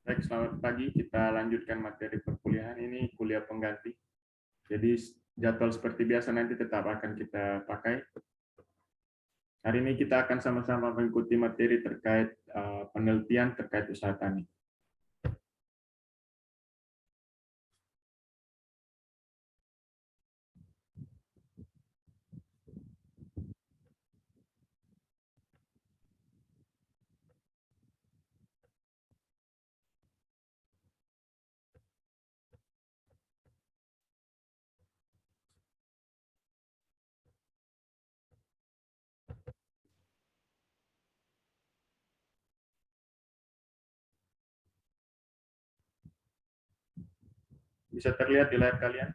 Baik, selamat pagi. Kita lanjutkan materi perkuliahan ini, kuliah pengganti. Jadi jadwal seperti biasa nanti tetap akan kita pakai. Hari ini kita akan sama-sama mengikuti materi terkait penelitian terkait usaha tani. Bisa terlihat di layar kalian?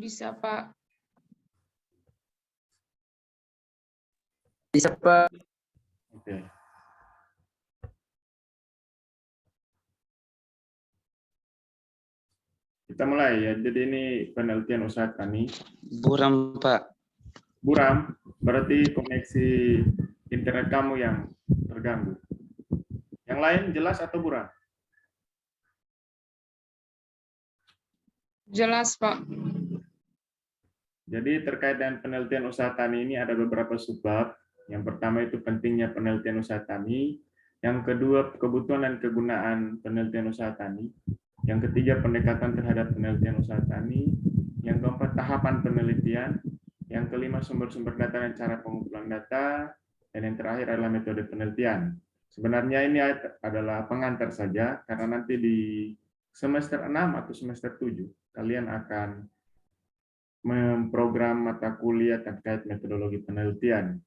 Bisa, Pak. Bisa, Pak. Oke. Kita mulai ya. Jadi ini penelitian usaha tani. Buram, Pak. Buram, berarti koneksi internet kamu yang terganggu. Yang lain jelas atau buram? Jelas, Pak. Jadi terkait dengan penelitian usaha tani ini ada beberapa subbab. Yang pertama itu pentingnya penelitian usaha tani. Yang kedua kebutuhan dan kegunaan penelitian usaha tani. Yang ketiga pendekatan terhadap penelitian usaha tani. Yang keempat tahapan penelitian. Yang kelima sumber-sumber data dan cara pengumpulan data. Dan yang terakhir adalah metode penelitian. Sebenarnya ini adalah pengantar saja karena nanti di semester 6 atau semester 7 kalian akan memprogram mata kuliah terkait metodologi penelitian.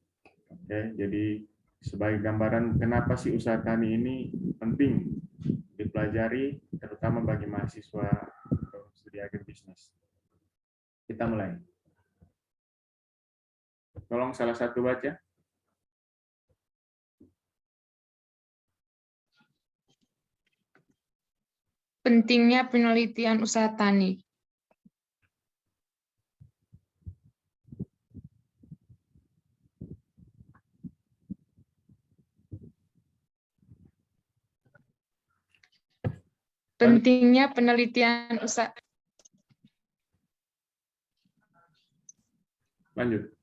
Oke, jadi sebagai gambaran kenapa sih usaha tani ini penting dipelajari, terutama bagi mahasiswa studi agribisnis. Kita mulai. Tolong salah satu baca. Pentingnya penelitian usaha tani. Pentingnya penelitian usaha. Lanjut.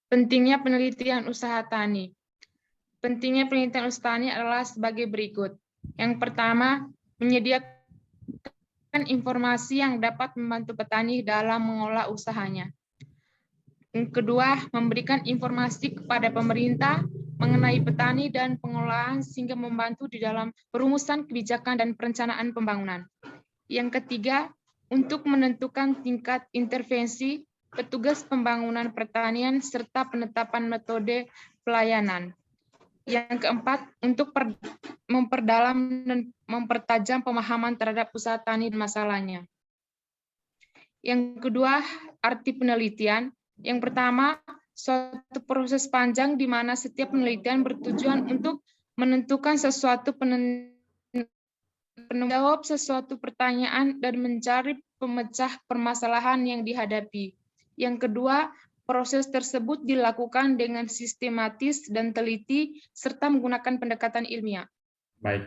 Pentingnya penelitian usaha tani. Pentingnya penelitian usaha tani adalah sebagai berikut. Yang pertama, menyediakan informasi yang dapat membantu petani dalam mengolah usahanya. Yang kedua, memberikan informasi kepada pemerintah mengenai petani dan pengolahan sehingga membantu di dalam perumusan kebijakan dan perencanaan pembangunan. Yang ketiga, untuk menentukan tingkat intervensi petugas pembangunan pertanian serta penetapan metode pelayanan. Yang keempat, untuk memperdalam dan mempertajam pemahaman terhadap usaha tani dan masalahnya. Yang kedua, arti penelitian. Yang pertama, suatu proses panjang di mana setiap penelitian bertujuan untuk menentukan sesuatu menjawab sesuatu pertanyaan dan mencari pemecah permasalahan yang dihadapi. Yang kedua, proses tersebut dilakukan dengan sistematis dan teliti serta menggunakan pendekatan ilmiah. Baik.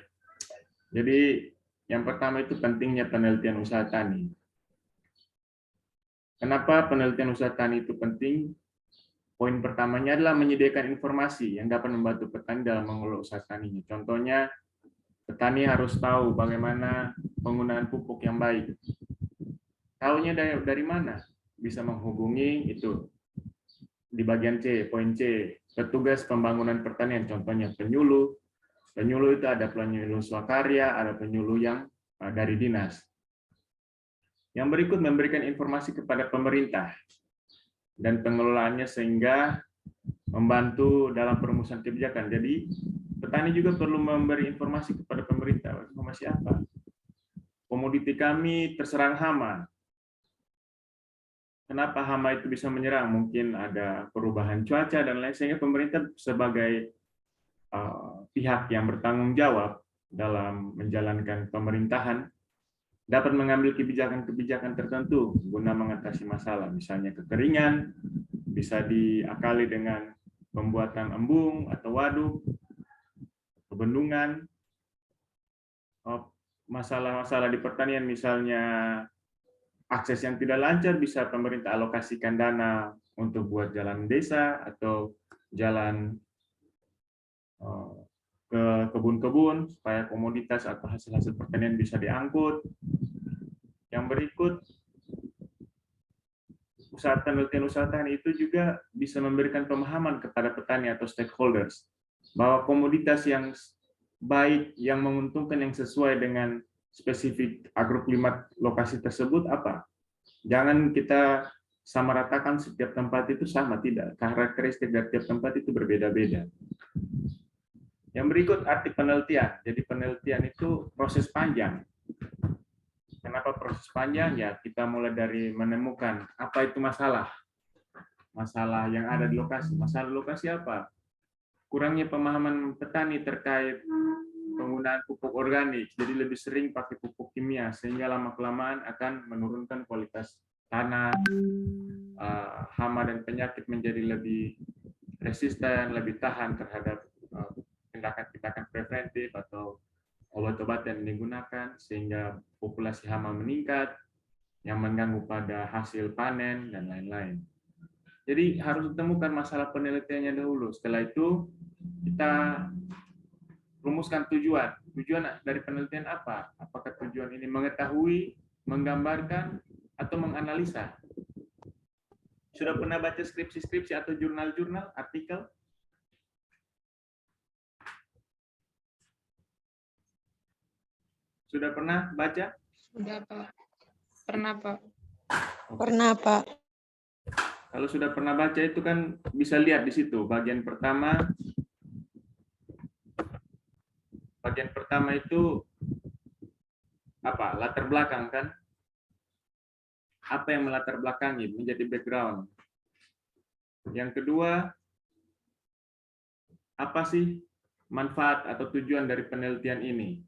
Jadi yang pertama itu pentingnya penelitian usaha tani. Kenapa penelitian usaha tani itu penting? Poin pertamanya adalah menyediakan informasi yang dapat membantu petani dalam mengelola usaha taninya. Contohnya, petani harus tahu bagaimana penggunaan pupuk yang baik. Tahunya dari mana? Bisa menghubungi itu di bagian C, poin C, petugas pembangunan pertanian, contohnya penyuluh. Penyuluh itu ada penyuluh swakarya, ada penyuluh yang dari dinas. Yang berikut memberikan informasi kepada pemerintah dan pengelolaannya sehingga membantu dalam perumusan kebijakan. Jadi petani juga perlu memberi informasi kepada pemerintah. Informasi apa? Komoditi kami terserang hama. Kenapa hama itu bisa menyerang? Mungkin ada perubahan cuaca dan lain, sehingga pemerintah sebagai pihak yang bertanggung jawab dalam menjalankan pemerintahan dapat mengambil kebijakan-kebijakan tertentu guna mengatasi masalah, misalnya kekeringan, bisa diakali dengan pembuatan embung atau waduk, bendungan. Masalah-masalah di pertanian misalnya akses yang tidak lancar, bisa pemerintah alokasikan dana untuk buat jalan desa atau jalan ke kebun-kebun supaya komoditas atau hasil-hasil pertanian bisa diangkut. Yang berikut, usaha penelitian usaha tani itu juga bisa memberikan pemahaman kepada petani atau stakeholders bahwa komoditas yang baik, yang menguntungkan, yang sesuai dengan spesifik agroklimat lokasi tersebut apa. Jangan kita samaratakan setiap tempat itu sama, tidak. Karakteristik dari tiap tempat itu berbeda-beda. Yang berikut arti penelitian. Jadi penelitian itu proses panjang. Kenapa proses panjang? Ya, kita mulai dari menemukan apa itu masalah. Masalah yang ada di lokasi. Masalah lokasi apa? Kurangnya pemahaman petani terkait penggunaan pupuk organik, jadi lebih sering pakai pupuk kimia, sehingga lama-kelamaan akan menurunkan kualitas tanah, hama dan penyakit menjadi lebih resisten, lebih tahan terhadap tindakan-tindakan preventif atau obat-obat yang digunakan, sehingga populasi hama meningkat, yang mengganggu pada hasil panen, dan lain-lain. Jadi harus ditemukan masalah penelitiannya dahulu. Setelah itu kita rumuskan tujuan. Tujuan dari penelitian apa? Apakah tujuan ini mengetahui, menggambarkan, atau menganalisa? Sudah pernah baca skripsi-skripsi atau jurnal-jurnal, artikel? Sudah pernah baca? Sudah, Pak. Pernah, Pak. Pernah, Pak. Kalau sudah pernah baca itu kan bisa lihat di situ. Bagian pertama itu apa? Latar belakang kan? Apa yang melatar belakangi, menjadi background. Yang kedua, apa sih manfaat atau tujuan dari penelitian ini?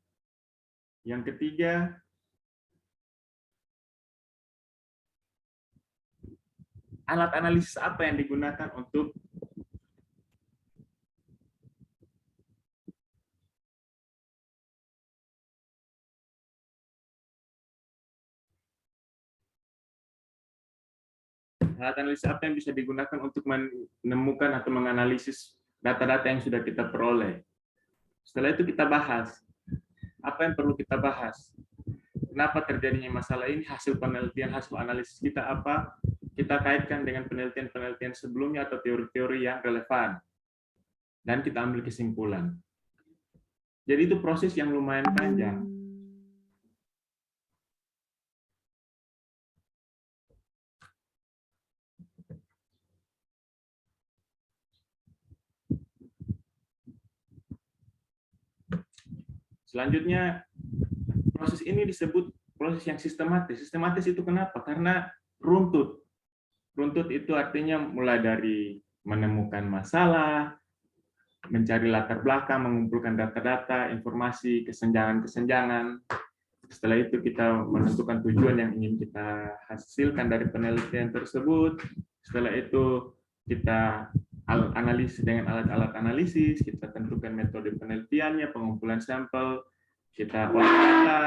Yang ketiga, alat analisis apa yang digunakan untuk alat analisis apa yang bisa digunakan untuk menemukan atau menganalisis data-data yang sudah kita peroleh. Setelah itu kita bahas apa yang perlu kita bahas. Kenapa terjadinya masalah ini, hasil penelitian, hasil analisis kita apa, kita kaitkan dengan penelitian-penelitian sebelumnya atau teori-teori yang relevan. Dan kita ambil kesimpulan. Jadi itu proses yang lumayan panjang. Selanjutnya, proses ini disebut proses yang sistematis. Sistematis itu kenapa? Karena runtut. Runtut itu artinya mulai dari menemukan masalah, mencari latar belakang, mengumpulkan data-data, informasi, kesenjangan-kesenjangan. Setelah itu kita menentukan tujuan yang ingin kita hasilkan dari penelitian tersebut. Setelah itu kita analisis dengan alat-alat analisis, kita tentukan metode penelitiannya, pengumpulan sampel, kita olah data,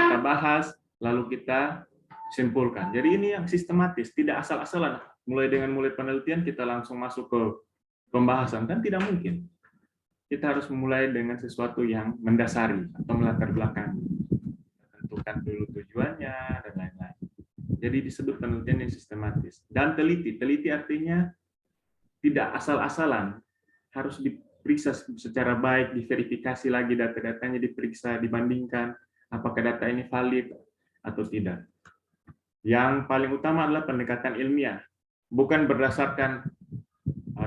kita bahas, lalu kita simpulkan. Jadi ini yang sistematis, tidak asal-asalan. Mulai penelitian kita langsung masuk ke pembahasan, kan tidak mungkin. Kita harus memulai dengan sesuatu yang mendasari atau melatar belakang. Tentukan dulu tujuannya dan lain-lain. Jadi disebut penelitian yang sistematis. Dan teliti. Teliti artinya tidak asal-asalan, harus diperiksa secara baik, diverifikasi lagi data-datanya, diperiksa, dibandingkan apakah data ini valid atau tidak. Yang paling utama adalah pendekatan ilmiah, bukan berdasarkan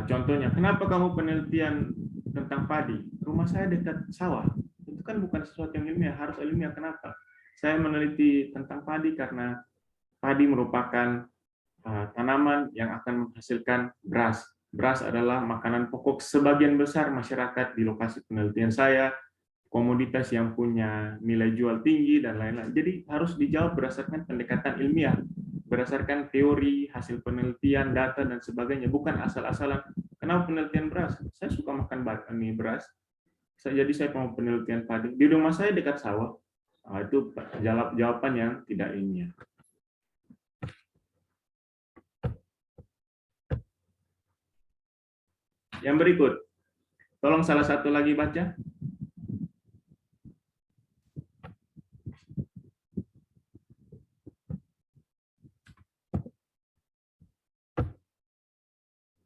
contohnya, kenapa kamu penelitian tentang padi? Rumah saya dekat sawah. Itu kan bukan sesuatu yang ilmiah, harus ilmiah. Kenapa? Saya meneliti tentang padi karena padi merupakan tanaman yang akan menghasilkan beras. Beras adalah makanan pokok sebagian besar masyarakat di lokasi penelitian saya, komoditas yang punya nilai jual tinggi, dan lain-lain. Jadi harus dijawab berdasarkan pendekatan ilmiah, berdasarkan teori, hasil penelitian, data, dan sebagainya. Bukan asal-asalan, kenapa penelitian beras? Saya suka makan beras, jadi saya mau penelitian padi. Di rumah saya dekat sawah. Nah, itu jawaban yang tidak ilmiah. Yang berikut, tolong salah satu lagi baca.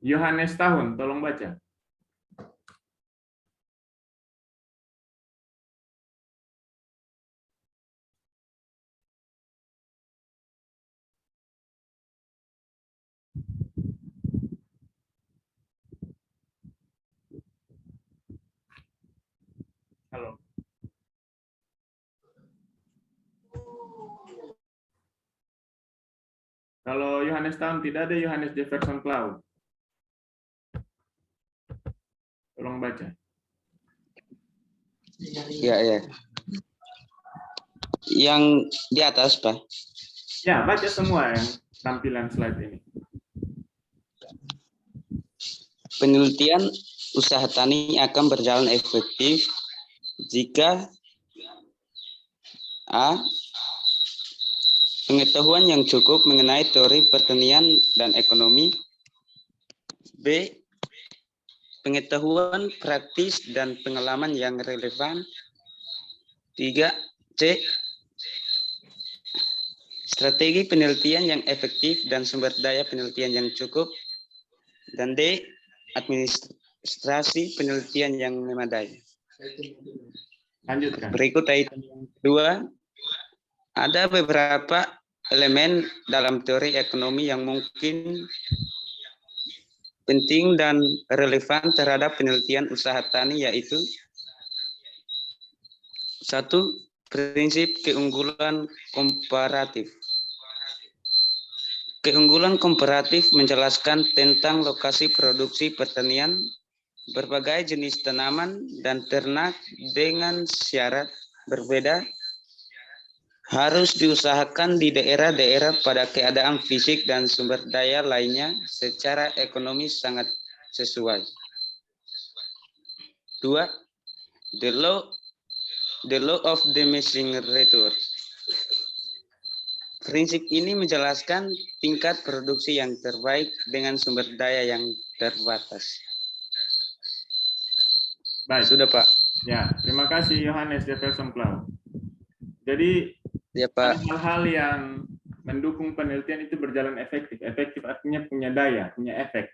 Yohanes tahun, tolong baca. Halo. Kalau Yohanes tahun tidak ada Yohanes Jefferson Cloud. Tolong baca. Ya, ya. Yang di atas, Pak. Ya, baca semua yang tampilan slide ini. Penelitian usaha tani akan berjalan efektif jika A. Pengetahuan yang cukup mengenai teori pertanian dan ekonomi. B. Pengetahuan praktis dan pengalaman yang relevan. 3. C. Strategi penelitian yang efektif dan sumber daya penelitian yang cukup. Dan D. Administrasi penelitian yang memadai. Lanjutkan. Berikut item yang kedua. Ada beberapa elemen dalam teori ekonomi yang mungkin penting dan relevan terhadap penelitian usaha tani, yaitu 1. Prinsip keunggulan komparatif. Keunggulan komparatif menjelaskan tentang lokasi produksi pertanian, berbagai jenis tanaman dan ternak dengan syarat berbeda harus diusahakan di daerah-daerah pada keadaan fisik dan sumber daya lainnya secara ekonomis sangat sesuai. 2. The law of diminishing return. Prinsip ini menjelaskan tingkat produksi yang terbaik dengan sumber daya yang terbatas. Baik. Sudah, Pak. Ya, terima kasih Yohanes Jefferson Cloud. Jadi, Ya, Pak. hal-hal yang mendukung penelitian itu berjalan efektif. Efektif artinya punya daya, punya efek,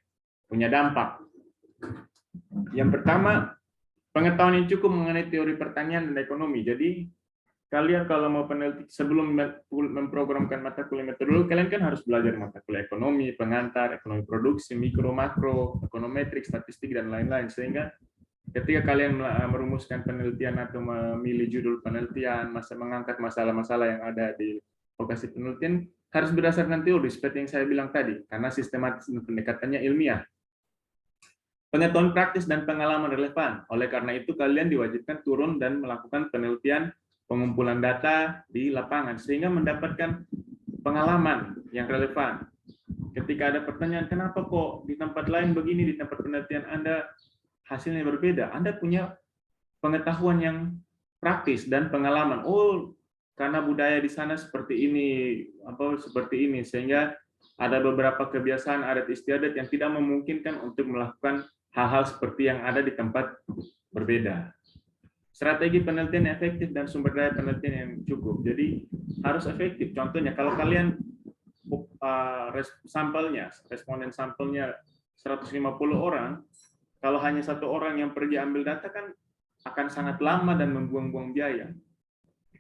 punya dampak. Yang pertama, pengetahuan yang cukup mengenai teori pertanian dan ekonomi. Jadi, kalian kalau mau peneliti, sebelum memprogramkan mata kuliah metodologi, kalian kan harus belajar mata kuliah ekonomi, pengantar, ekonomi produksi, mikro, makro, ekonometrik, statistik, dan lain-lain. Sehingga ketika kalian merumuskan penelitian atau memilih judul penelitian, mengangkat masalah-masalah yang ada di lokasi penelitian, harus berdasarkan teori, seperti yang saya bilang tadi, karena sistematis dan pendekatannya ilmiah. Pengetahuan praktis dan pengalaman relevan. Oleh karena itu, kalian diwajibkan turun dan melakukan penelitian, pengumpulan data di lapangan, sehingga mendapatkan pengalaman yang relevan. Ketika ada pertanyaan, kenapa kok di tempat lain begini, di tempat penelitian Anda hasilnya berbeda, Anda punya pengetahuan yang praktis dan pengalaman. Oh, karena budaya di sana seperti ini, seperti ini, sehingga ada beberapa kebiasaan adat istiadat yang tidak memungkinkan untuk melakukan hal-hal seperti yang ada di tempat berbeda. Strategi penelitian yang efektif dan sumber daya penelitian yang cukup. Jadi harus efektif. Contohnya, kalau kalian responden sampelnya 150 orang, kalau hanya satu orang yang pergi ambil data kan akan sangat lama dan membuang-buang biaya.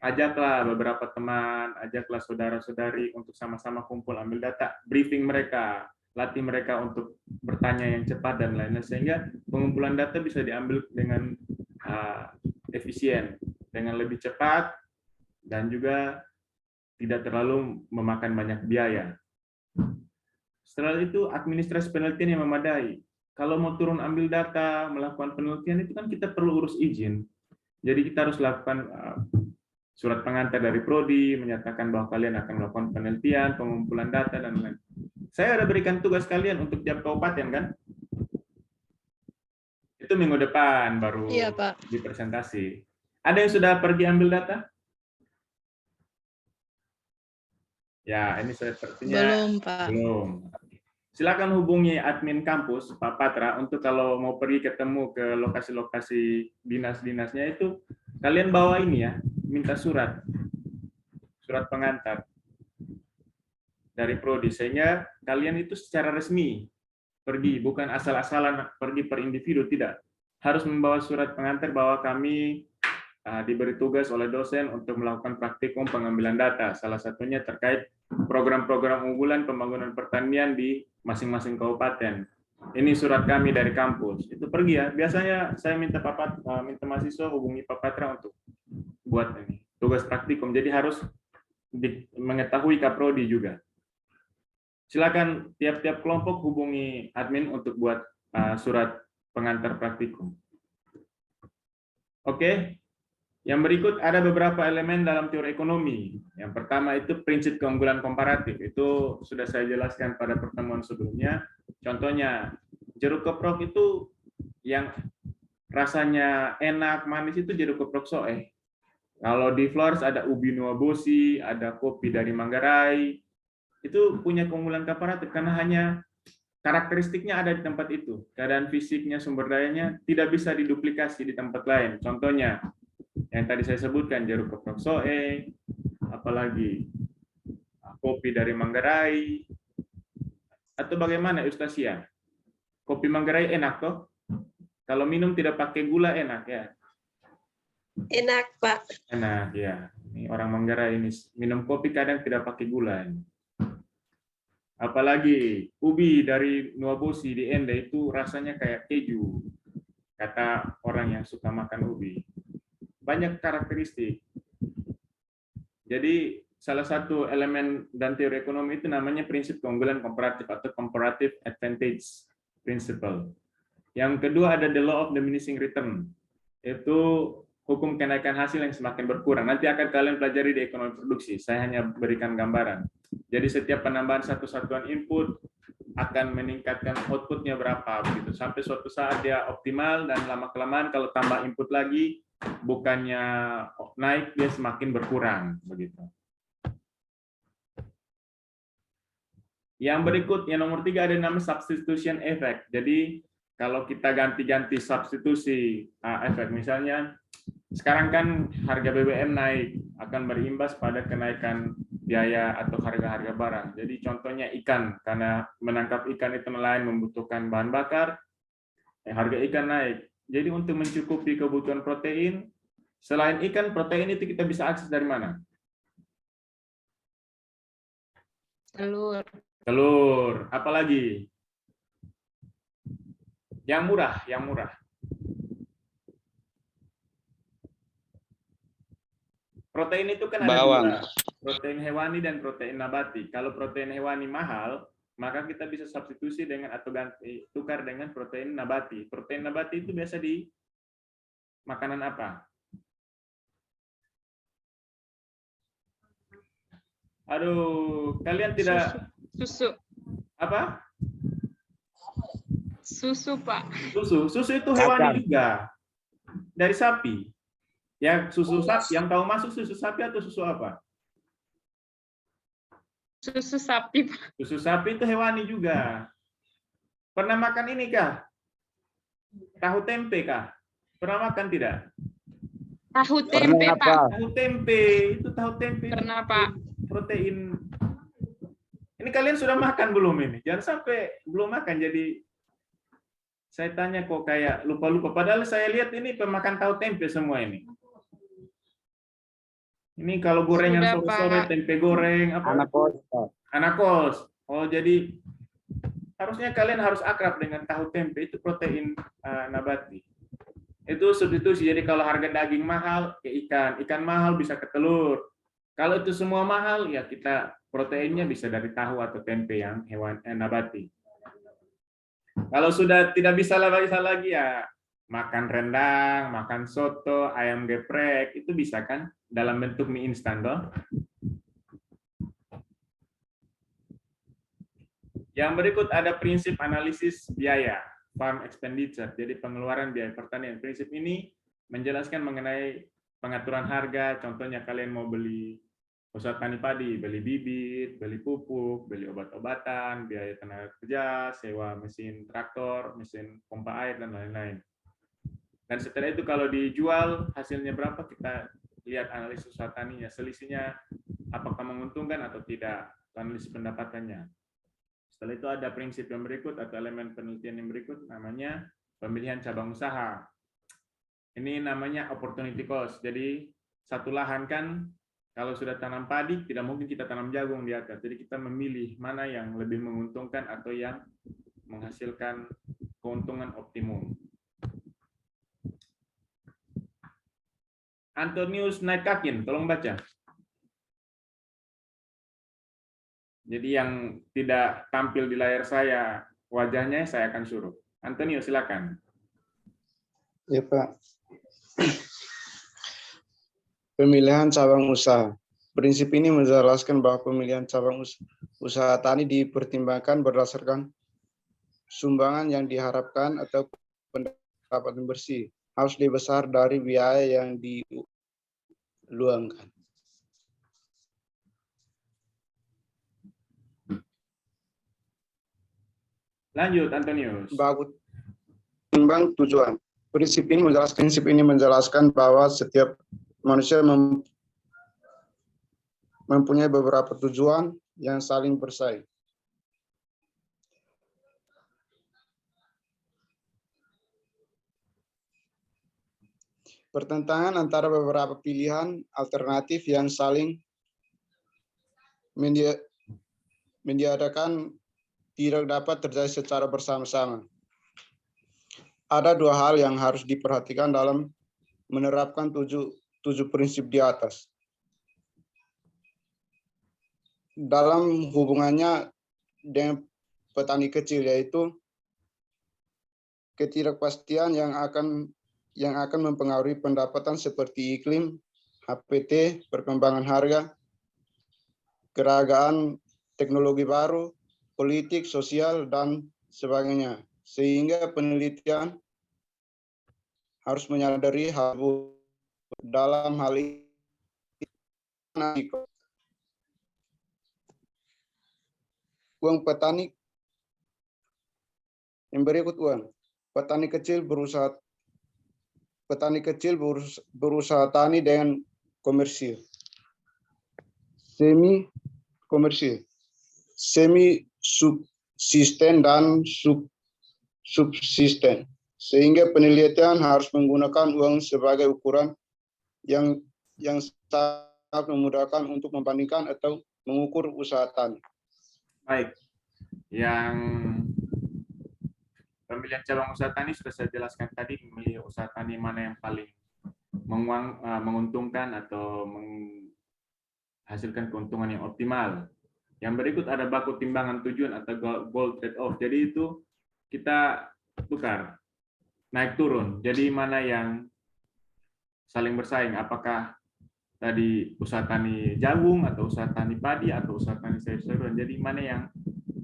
Ajaklah beberapa teman, ajaklah saudara-saudari untuk sama-sama kumpul ambil data, briefing mereka, latih mereka untuk bertanya yang cepat dan lain-lain, sehingga pengumpulan data bisa diambil dengan efisien, dengan lebih cepat, dan juga tidak terlalu memakan banyak biaya. Setelah itu, administrasi penelitian yang memadai. Kalau mau turun ambil data, melakukan penelitian itu kan kita perlu urus izin. Jadi kita harus lakukan surat pengantar dari prodi menyatakan bahwa kalian akan melakukan penelitian, pengumpulan data dan lain-lain. Saya ada berikan tugas kalian untuk tiap kabupaten kan? Itu minggu depan baru Iya, Pak. dipresentasi. Ada yang sudah pergi ambil data? Ya, ini sepertinya Belum, Pak. belum. Silakan hubungi admin kampus, Pak Patra, untuk kalau mau pergi ketemu ke lokasi-lokasi dinas-dinasnya itu, kalian bawa ini ya, minta surat pengantar dari prodi, sehingga kalian itu secara resmi pergi, bukan asal-asalan pergi per individu, tidak. Harus membawa surat pengantar bahwa kami diberi tugas oleh dosen untuk melakukan praktikum pengambilan data, salah satunya terkait program-program unggulan pembangunan pertanian di masing-masing kabupaten. Ini surat kami dari kampus. Itu pergi ya. Biasanya saya minta minta mahasiswa hubungi Pak Patra untuk buat ini tugas praktikum. Jadi harus mengetahui kaprodi juga. Silakan tiap-tiap kelompok hubungi admin untuk buat surat pengantar praktikum. Oke. Yang berikut ada beberapa elemen dalam teori ekonomi. Yang pertama itu prinsip keunggulan komparatif. Itu sudah saya jelaskan pada pertemuan sebelumnya. Contohnya, jeruk keprok itu yang rasanya enak, manis itu jeruk keprok soeh. Kalau di Flores ada ubi nuwabosi, ada kopi dari Manggarai. Itu punya keunggulan komparatif karena hanya karakteristiknya ada di tempat itu. Keadaan fisiknya, sumber dayanya tidak bisa diduplikasi di tempat lain. Contohnya, yang tadi saya sebutkan jeruk keprok soe, apalagi kopi dari Manggarai, atau bagaimana Ustasia? Kopi Manggarai enak toh? Kalau minum tidak pakai gula enak ya? Enak, Pak. Enak ya. Ini orang Manggarai ini minum kopi kadang tidak pakai gula. Apalagi ubi dari Nuwabosi di Ende itu rasanya kayak keju. Kata orang yang suka makan ubi. Banyak karakteristik. Jadi salah satu elemen dan teori ekonomi itu namanya prinsip keunggulan komparatif atau comparative advantage principle. Yang kedua ada the law of diminishing return. Itu hukum kenaikan hasil yang semakin berkurang. Nanti akan kalian pelajari di ekonomi produksi. Saya hanya berikan gambaran. Jadi setiap penambahan satu satuan input akan meningkatkan outputnya berapa begitu. Sampai suatu saat dia optimal dan lama-kelamaan kalau tambah input lagi bukannya naik, dia semakin berkurang begitu. Yang berikut, yang nomor 3 ada namanya substitution effect. Jadi kalau kita ganti-ganti substitusi efek, misalnya sekarang kan harga BBM naik, akan berimbas pada kenaikan biaya atau harga-harga barang. Jadi contohnya ikan, karena menangkap ikan itu nelayan membutuhkan bahan bakar, harga ikan naik. Jadi untuk mencukupi kebutuhan protein, selain ikan, protein itu kita bisa akses dari mana? Telur. Telur. Apalagi? Yang murah, yang murah. Protein itu kan ada Bawang. dua, protein hewani dan protein nabati. Kalau protein hewani mahal, maka kita bisa substitusi dengan atau tukar dengan protein nabati. Protein nabati itu biasa di makanan apa? Aduh, kalian tidak Susu. apa? Susu, Pak. Susu itu hewani juga. Dari sapi. Ya, susu sapi, yang tahu masuk susu sapi atau susu apa? Susu sapi, Pak. Susu sapi itu hewani juga. Pernah makan ini kah? Tahu tempe kah? Pernah makan tidak? Tahu tempe, Pak. Tahu tempe, itu tahu tempe. Pernah, Pak. Protein. Ini kalian sudah makan belum ini? Jangan sampai belum makan jadi saya tanya kok kayak lupa-lupa. Padahal saya lihat ini pemakan tahu tempe semua ini. Ini kalau gorengan sore-sore, tempe goreng, apa? Anak kos. Oh, jadi harusnya kalian harus akrab dengan tahu tempe, itu protein nabati. Itu substitusi. Jadi kalau harga daging mahal, ke ikan. Ikan mahal bisa ke telur. Kalau itu semua mahal, ya kita proteinnya bisa dari tahu atau tempe yang hewan nabati. Kalau sudah tidak bisa lagi ya makan rendang, makan soto, ayam geprek, itu bisa kan dalam bentuk mie instan toh? Yang berikut ada prinsip analisis biaya, farm expenditure, jadi pengeluaran biaya pertanian. Prinsip ini menjelaskan mengenai pengaturan harga, contohnya kalian mau beli usaha tani padi, beli bibit, beli pupuk, beli obat-obatan, biaya tenaga kerja, sewa mesin traktor, mesin pompa air, dan lain-lain. Dan setelah itu kalau dijual, hasilnya berapa, kita lihat analisis usaha taninya, selisihnya apakah menguntungkan atau tidak, analisis pendapatannya. Setelah itu ada prinsip yang berikut atau elemen penelitian yang berikut, namanya pemilihan cabang usaha. Ini namanya opportunity cost. Jadi satu lahan kan, kalau sudah tanam padi, tidak mungkin kita tanam jagung di atas. Jadi kita memilih mana yang lebih menguntungkan atau yang menghasilkan keuntungan optimum. Antonius Naikakin, tolong baca. Jadi yang tidak tampil di layar saya, wajahnya saya akan suruh. Antonio, silakan. Ya, Pak. Pemilihan cabang usaha. Prinsip ini menjelaskan bahwa pemilihan cabang usaha tani dipertimbangkan berdasarkan sumbangan yang diharapkan atau pendapatan bersih harus lebih besar dari biaya yang diluangkan. Lanjut, Antonius. Bagus timbang tujuan. Prinsip ini menjelaskan bahwa setiap manusia mempunyai beberapa tujuan yang saling bersaing. Pertentangan antara beberapa pilihan alternatif yang saling mendiadakan tidak dapat terjadi secara bersama-sama. Ada dua hal yang harus diperhatikan dalam menerapkan tujuh prinsip di atas. Dalam hubungannya dengan petani kecil, yaitu ketidakpastian yang akan mempengaruhi pendapatan seperti iklim, HPT, perkembangan harga, keragaman teknologi baru, politik, sosial, dan sebagainya. Sehingga penelitian harus menyadari hal dalam hal ini. Uang petani yang berikut uang. Petani kecil berusaha tani dengan komersil, semi komersil, semi subsisten, dan subsisten. Sehingga penelitian harus menggunakan uang sebagai ukuran yang sangat memudahkan untuk membandingkan atau mengukur usaha tani. Baik, yang pemilihan cabang usaha tani sudah saya jelaskan tadi, memilih usaha tani mana yang paling menguntungkan atau menghasilkan keuntungan yang optimal. Yang berikut ada baku timbangan tujuan atau goal trade-off. Jadi itu kita tukar, naik turun. Jadi mana yang saling bersaing, apakah tadi usaha tani jagung atau usaha tani padi atau usaha tani sayur-sayuran. Jadi mana yang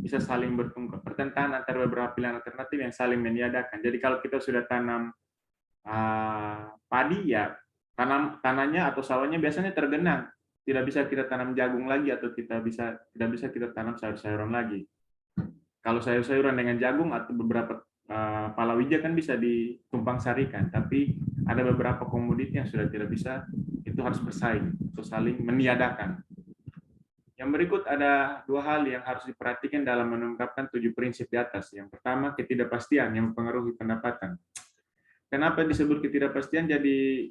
bisa saling bertengkar, pertentangan antara beberapa pilihan alternatif yang saling meniadakan. Jadi kalau kita sudah tanam padi, ya tanahnya atau sawahnya biasanya tergenang. Tidak bisa kita tanam jagung lagi atau tidak bisa kita tanam sayur-sayuran lagi. Kalau sayur-sayuran dengan jagung atau beberapa palawija kan bisa ditumpang sarikan, tapi ada beberapa komoditi yang sudah tidak bisa, itu harus bersaing atau saling meniadakan. Yang berikut ada dua hal yang harus diperhatikan dalam mengungkapkan 7 prinsip di atas. Yang pertama, ketidakpastian yang mempengaruhi pendapatan. Kenapa disebut ketidakpastian? Jadi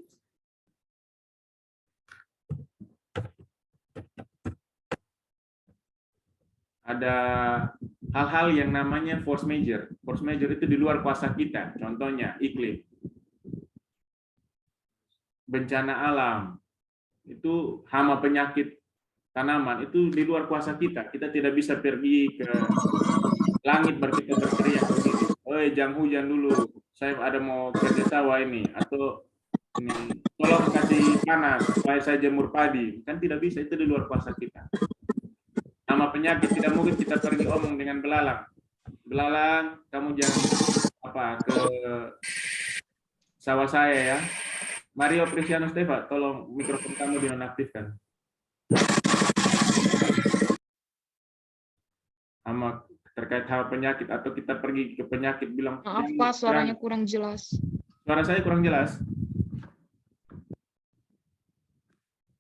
ada hal-hal yang namanya force major. Force major itu di luar kuasa kita. Contohnya iklim, bencana alam, itu hama penyakit tanaman, itu di luar kuasa kita. Kita tidak bisa pergi ke langit berteriak begini, "Oi, jangan hujan dulu, saya ada mau kerja sawah ini, atau ini tolong kasih tanah supaya saya jemur padi, kan tidak bisa, itu di luar kuasa kita. Nama penyakit tidak mungkin kita pergi omong dengan belalang. Belalang, kamu jangan ke sawah saya ya. Mario Prisiano Steva, tolong mikrofon kamu dinonaktifkan. Sama terkait hal penyakit, atau kita pergi ke penyakit bilang. Maaf Pak, suaranya kurang jelas. Suara saya kurang jelas.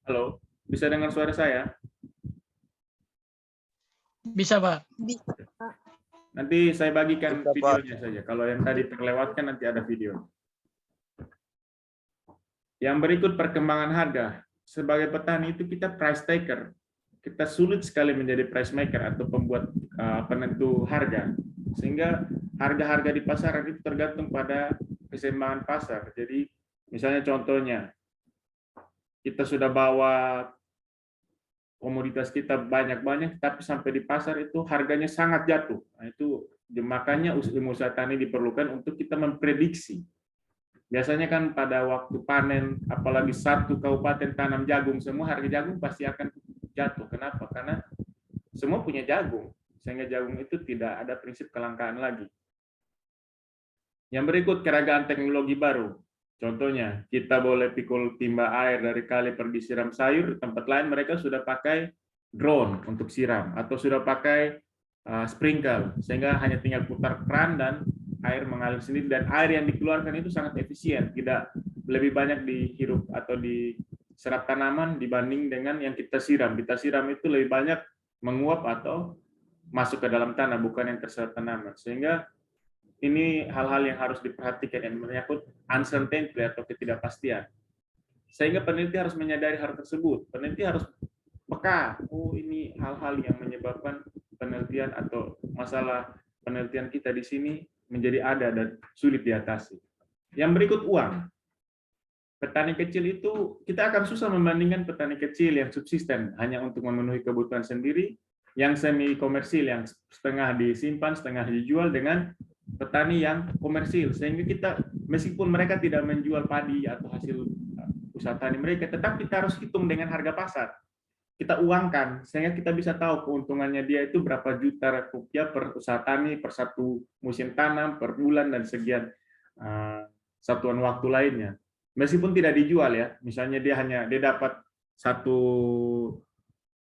Halo, bisa dengar suara saya? Bisa, Pak. Nanti saya bagikan videonya saja. Kalau yang tadi terlewatkan nanti ada video. Yang berikut perkembangan harga. Sebagai petani itu kita price taker. Kita sulit sekali menjadi price maker atau pembuat penentu harga. Sehingga harga-harga di pasaran itu tergantung pada keseimbangan pasar. Jadi misalnya contohnya, kita sudah bawa komoditas kita banyak-banyak, tapi sampai di pasar itu harganya sangat jatuh. Nah, itu makanya ilmu usaha tani diperlukan untuk kita memprediksi. Biasanya kan pada waktu panen, apalagi satu kabupaten tanam jagung, semua harga jagung pasti akan jatuh. Kenapa? Karena semua punya jagung, sehingga jagung itu tidak ada prinsip kelangkaan lagi. Yang berikut, keragaman teknologi baru. Contohnya, kita boleh pikul timba air dari kali pergi siram sayur, di tempat lain mereka sudah pakai drone untuk siram, atau sudah pakai sprinkle, sehingga hanya tinggal putar keran dan air mengalir sendiri, dan air yang dikeluarkan itu sangat efisien, tidak lebih banyak dihirup atau diserap tanaman dibanding dengan yang kita siram. Kita siram itu lebih banyak menguap atau masuk ke dalam tanah, bukan yang terserap tanaman. Sehingga ini hal-hal yang harus diperhatikan yang menyangkut uncertainty atau ketidakpastian. Sehingga peneliti harus menyadari hal tersebut. Peneliti harus peka, oh ini hal-hal yang menyebabkan penelitian atau masalah penelitian kita di sini menjadi ada dan sulit diatasi. Yang berikut, uang. Petani kecil itu, kita akan susah membandingkan petani kecil yang subsisten hanya untuk memenuhi kebutuhan sendiri, yang semi komersil, yang setengah disimpan, setengah dijual, dengan petani yang komersil, sehingga kita meskipun mereka tidak menjual padi atau hasil usaha tani mereka, tetap kita harus hitung dengan harga pasar. Kita uangkan sehingga kita bisa tahu keuntungannya dia itu berapa juta rupiah per usaha tani, per satu musim tanam, per bulan, dan sekian satuan waktu lainnya. Meskipun tidak dijual ya, misalnya dia dapat 1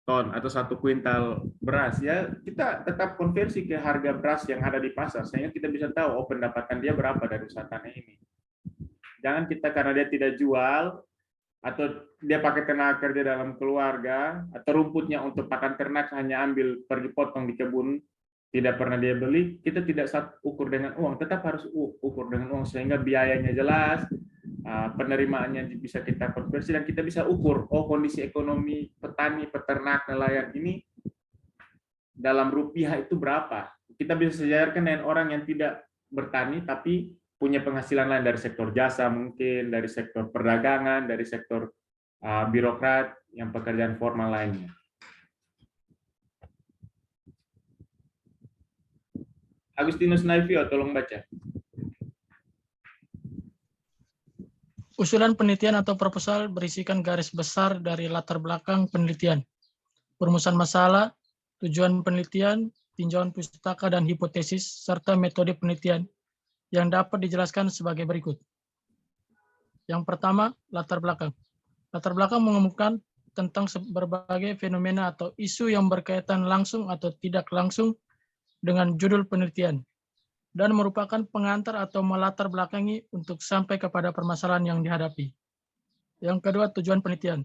ton atau 1 kuintal beras, ya kita tetap konversi ke harga beras yang ada di pasar, sehingga kita bisa tahu oh pendapatan dia berapa dari usaha tani ini. Jangan kita karena dia tidak jual atau dia pakai tenaga kerja dalam keluarga, atau rumputnya untuk pakan ternak hanya ambil pergi potong di kebun, tidak pernah dia beli, kita tidak ukur dengan uang, tetap harus ukur dengan uang sehingga biayanya jelas, penerimaannya bisa kita konversi, dan kita bisa ukur oh kondisi ekonomi petani, peternak, nelayan ini dalam rupiah itu berapa. Kita bisa sejajarkan dengan orang yang tidak bertani tapi punya penghasilan lain dari sektor jasa, mungkin dari sektor perdagangan, dari sektor birokrat, yang pekerjaan formal lainnya. Agustinus Naivio, tolong baca. Usulan penelitian atau proposal berisikan garis besar dari latar belakang penelitian, perumusan masalah, tujuan penelitian, tinjauan pustaka dan hipotesis, serta metode penelitian yang dapat dijelaskan sebagai berikut. Yang pertama, latar belakang. Latar belakang mengumumkan tentang berbagai fenomena atau isu yang berkaitan langsung atau tidak langsung dengan judul penelitian, dan merupakan pengantar atau melatar belakangi untuk sampai kepada permasalahan yang dihadapi. Yang kedua, tujuan penelitian.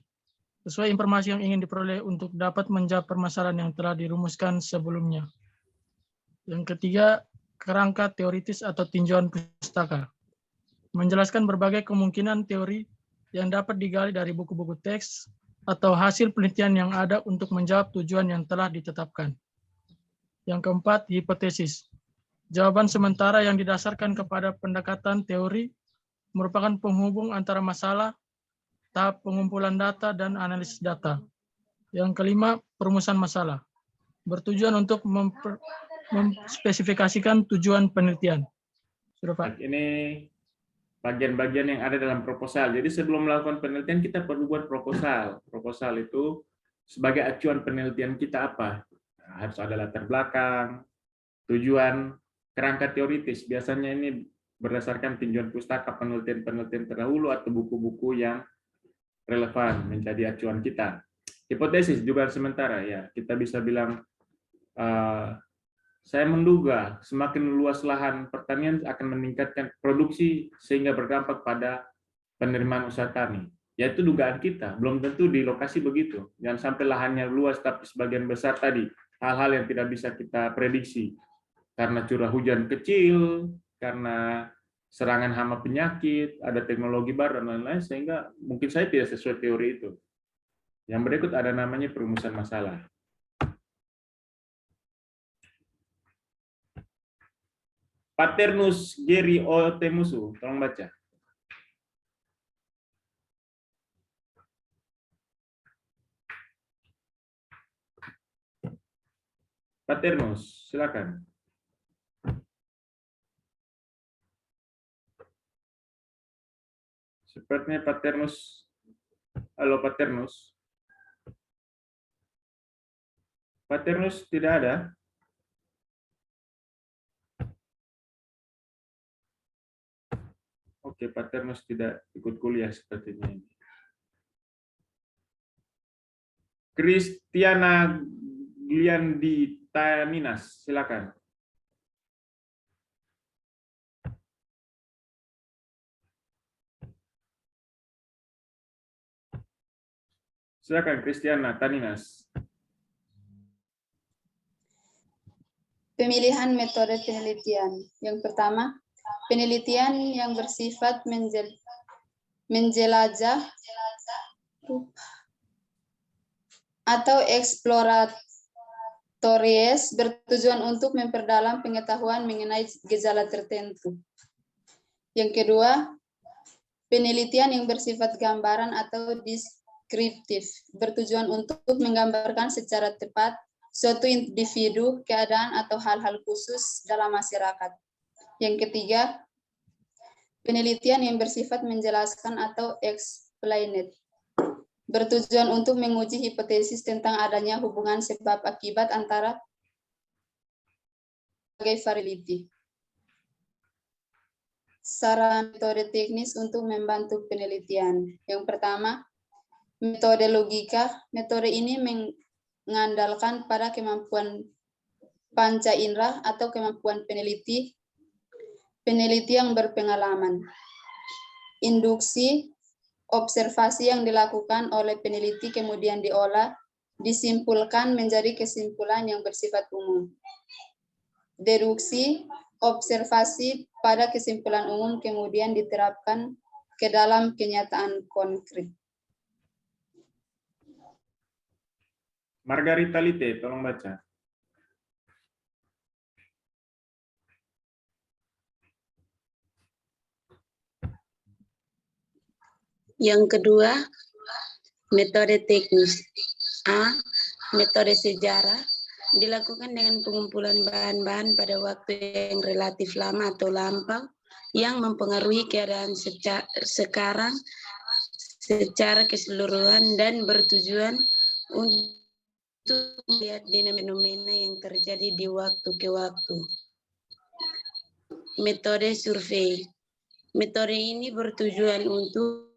Sesuai informasi yang ingin diperoleh untuk dapat menjawab permasalahan yang telah dirumuskan sebelumnya. Yang ketiga, kerangka teoritis atau tinjauan pustaka. Menjelaskan berbagai kemungkinan teori yang dapat digali dari buku-buku teks atau hasil penelitian yang ada untuk menjawab tujuan yang telah ditetapkan. Yang keempat, hipotesis. Jawaban sementara yang didasarkan kepada pendekatan teori merupakan penghubung antara masalah, tahap pengumpulan data, dan analisis data. Yang kelima, perumusan masalah. Bertujuan untuk memspesifikasikan tujuan penelitian. Sudah, Pak. Baik, ini bagian-bagian yang ada dalam proposal. Jadi sebelum melakukan penelitian kita perlu buat proposal. Proposal itu sebagai acuan penelitian kita apa? Nah, harus ada latar belakang, tujuan, kerangka teoritis. Biasanya ini berdasarkan tinjauan pustaka, penelitian-penelitian terdahulu atau buku-buku yang relevan menjadi acuan kita. Hipotesis juga sementara ya, kita bisa bilang saya menduga semakin luas lahan pertanian akan meningkatkan produksi sehingga berdampak pada penerimaan usaha tani. Ya itu dugaan kita, belum tentu di lokasi begitu. Jangan sampai lahannya luas tapi sebagian besar tadi hal-hal yang tidak bisa kita prediksi karena curah hujan kecil, karena serangan hama penyakit, ada teknologi baru dan lain-lain sehingga mungkin saya tidak sesuai teori itu. Yang berikut ada namanya perumusan masalah. Paternus Geri Otemusu, tolong baca. Paternus, silakan. Sepertinya Paternus, halo Paternus. Paternus tidak ada. Oke, Paternus tidak ikut kuliah sepertinya ini. Kristiana Gliandi Taminas, silakan. Silakan Kristiana Taminas. Pemilihan metode penelitian. Yang pertama, penelitian yang bersifat menjelajah atau eksploratorius bertujuan untuk memperdalam pengetahuan mengenai gejala tertentu. Yang kedua, penelitian yang bersifat gambaran atau deskriptif bertujuan untuk menggambarkan secara tepat suatu individu, keadaan, atau hal-hal khusus dalam masyarakat. Yang ketiga, penelitian yang bersifat menjelaskan atau explained, bertujuan untuk menguji hipotesis tentang adanya hubungan sebab akibat antara berbagai variabel. Saran metode teknis untuk membantu penelitian. Yang pertama, metode logika. Metode ini mengandalkan pada kemampuan panca indera atau kemampuan peneliti yang berpengalaman. Induksi, observasi yang dilakukan oleh peneliti kemudian diolah, disimpulkan menjadi kesimpulan yang bersifat umum. Deduksi, observasi pada kesimpulan umum kemudian diterapkan ke dalam kenyataan konkret. Margarita Lite, tolong baca. Yang kedua, metode teknis. A. Metode sejarah dilakukan dengan pengumpulan bahan-bahan pada waktu yang relatif lama atau lampau yang mempengaruhi keadaan sekarang secara keseluruhan dan bertujuan untuk melihat fenomena yang terjadi di waktu ke waktu. Metode survei. Metode ini bertujuan untuk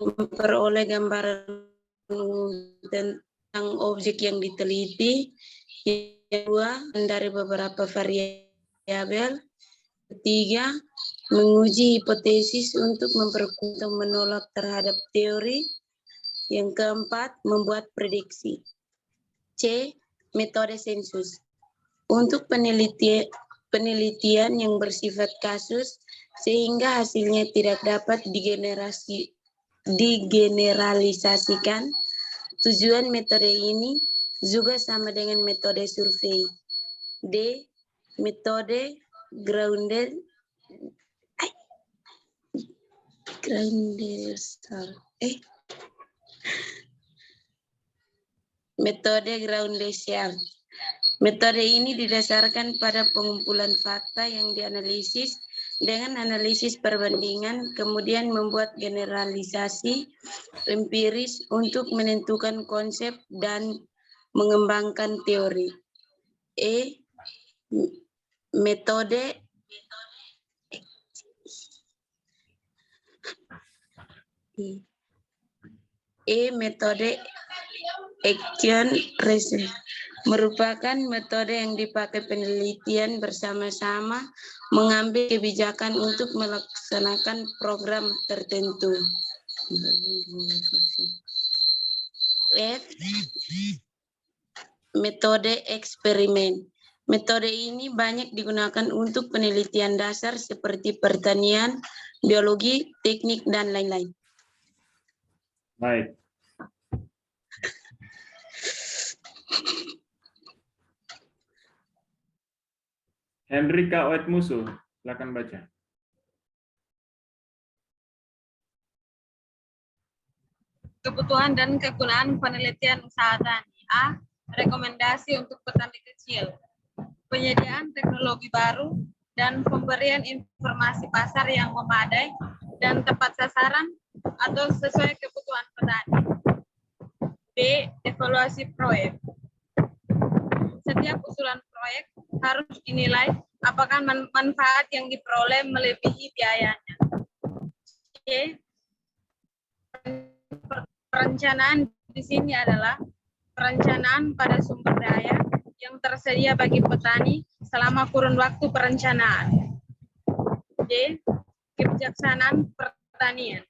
memperoleh gambaran tentang objek yang diteliti. Yang kedua, dari beberapa variabel. Ketiga, menguji hipotesis untuk memperkuat atau menolak terhadap teori. Yang keempat, membuat prediksi. C. Metode sensus. Untuk penelitian yang bersifat kasus sehingga hasilnya tidak dapat digeneralisasikan. Tujuan metode ini juga sama dengan metode survei. D. Metode grounded Metode groundesial. Metode ini didasarkan pada pengumpulan fakta yang dianalisis dengan analisis perbandingan, kemudian membuat generalisasi empiris untuk menentukan konsep dan mengembangkan teori. Metode metode action research merupakan metode yang dipakai penelitian bersama-sama mengambil kebijakan untuk melaksanakan program tertentu. Metode eksperimen. Metode ini banyak digunakan untuk penelitian dasar seperti pertanian, biologi, teknik, dan lain-lain. Baik. Hendrika Oetmusu, silakan baca. Kebutuhan dan kegunaan penelitian usaha tani. A. Rekomendasi untuk petani kecil. Penyediaan teknologi baru dan pemberian informasi pasar yang memadai dan tepat sasaran atau sesuai kebutuhan petani. B. Evaluasi proyek. Setiap usulan proyek harus dinilai apakah manfaat yang diperoleh melebihi biayanya. C. Perencanaan di sini adalah perencanaan pada sumber daya yang tersedia bagi petani selama kurun waktu perencanaan. D. Kebijaksanaan pertanian.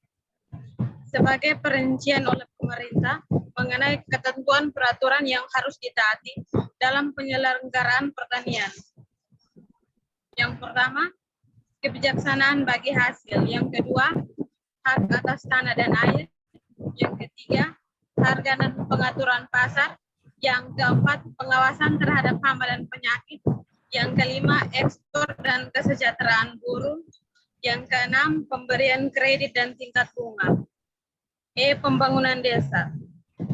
Sebagai perincian oleh pemerintah mengenai ketentuan peraturan yang harus ditaati dalam penyelenggaraan pertanian. Yang pertama, kebijaksanaan bagi hasil. Yang kedua, hak atas tanah dan air. Yang ketiga, harga dan pengaturan pasar. Yang keempat, pengawasan terhadap hama dan penyakit. Yang kelima, ekspor dan kesejahteraan buruh. Yang keenam, pemberian kredit dan tingkat bunga. Pembangunan desa.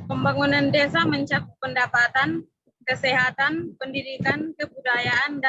Pembangunan desa mencakup pendapatan, kesehatan, pendidikan, kebudayaan, dan